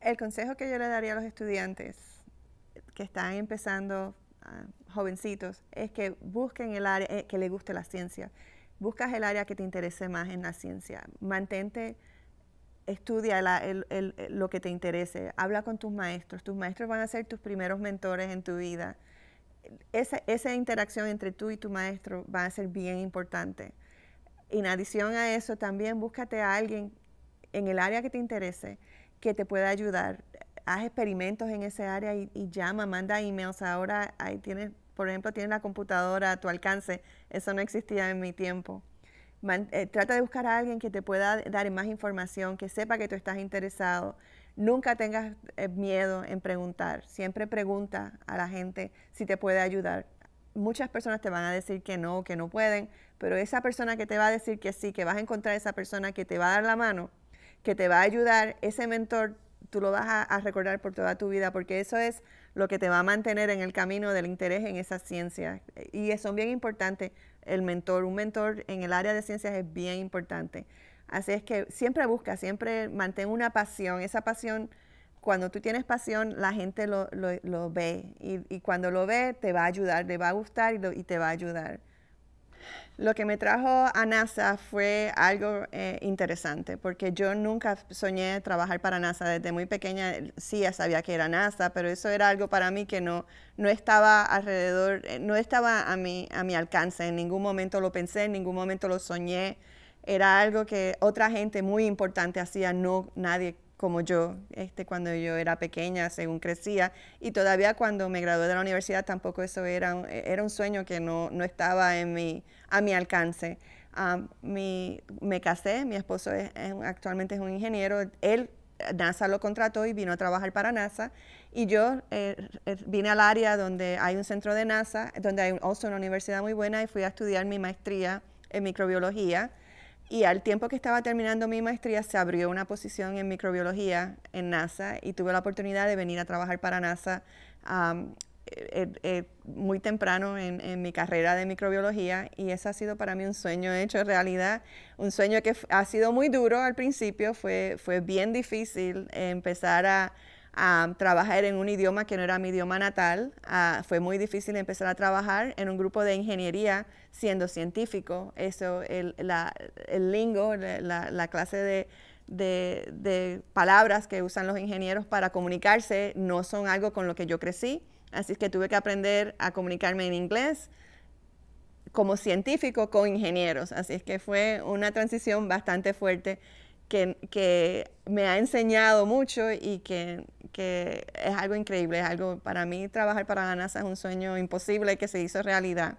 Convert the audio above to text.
El consejo que yo le daría a los estudiantes que están empezando, jovencitos, es que busquen el área que les guste la ciencia. Buscas el área que te interese más en la ciencia. Mantente, estudia lo que te interese. Habla con tus maestros. Tus maestros van a ser tus primeros mentores en tu vida. Esa interacción entre tú y tu maestro va a ser bien importante. En adición a eso, también búscate a alguien en el área que te interese que te pueda ayudar. Haz experimentos en ese área y llama, manda emails. Ahora ahí tienes, por ejemplo, tienes la computadora a tu alcance. Eso no existía en mi tiempo. Trata de buscar a alguien que te pueda dar más información, que sepa que tú estás interesado. Nunca tengas miedo en preguntar. Siempre pregunta a la gente si te puede ayudar. Muchas personas te van a decir que no pueden, pero esa persona que te va a decir que sí, que vas a encontrar esa persona que te va a dar la mano, que te va a ayudar, ese mentor, tú lo vas a recordar por toda tu vida, porque eso es lo que te va a mantener en el camino del interés en esa ciencia. Y son bien importantes el mentor. Un mentor en el área de ciencias es bien importante. Así es que siempre busca, siempre mantén una pasión. Esa pasión, cuando tú tienes pasión, la gente lo ve. Y cuando lo ve, te va a ayudar, le va a gustar y te va a ayudar. Lo que me trajo a NASA fue algo interesante, porque yo nunca soñé trabajar para NASA. Desde muy pequeña sí ya sabía que era NASA, pero eso era algo para mí que no estaba alrededor, no estaba a mi alcance. En ningún momento lo pensé, en ningún momento lo soñé. Era algo que otra gente muy importante hacía, no nadie como yo, cuando yo era pequeña, según crecía, y todavía cuando me gradué de la universidad tampoco eso era un sueño que no estaba a mi alcance. Me casé, mi esposo actualmente es un ingeniero, él NASA lo contrató y vino a trabajar para NASA, y yo vine al área donde hay un centro de NASA, donde hay una universidad muy buena, y fui a estudiar mi maestría en microbiología. Y al tiempo que estaba terminando mi maestría, se abrió una posición en microbiología en NASA y tuve la oportunidad de venir a trabajar para NASA muy temprano en mi carrera de microbiología, y eso ha sido para mí un sueño hecho realidad, un sueño que ha sido muy duro al principio. Fue bien difícil empezar a trabajar en un idioma que no era mi idioma natal. Fue muy difícil empezar a trabajar en un grupo de ingeniería siendo científico. Eso, el lingo, la clase de palabras que usan los ingenieros para comunicarse no son algo con lo que yo crecí. Así es que tuve que aprender a comunicarme en inglés como científico con ingenieros. Así es que fue una transición bastante fuerte que me ha enseñado mucho y que es algo increíble. Es algo, para mí trabajar para la NASA es un sueño imposible que se hizo realidad.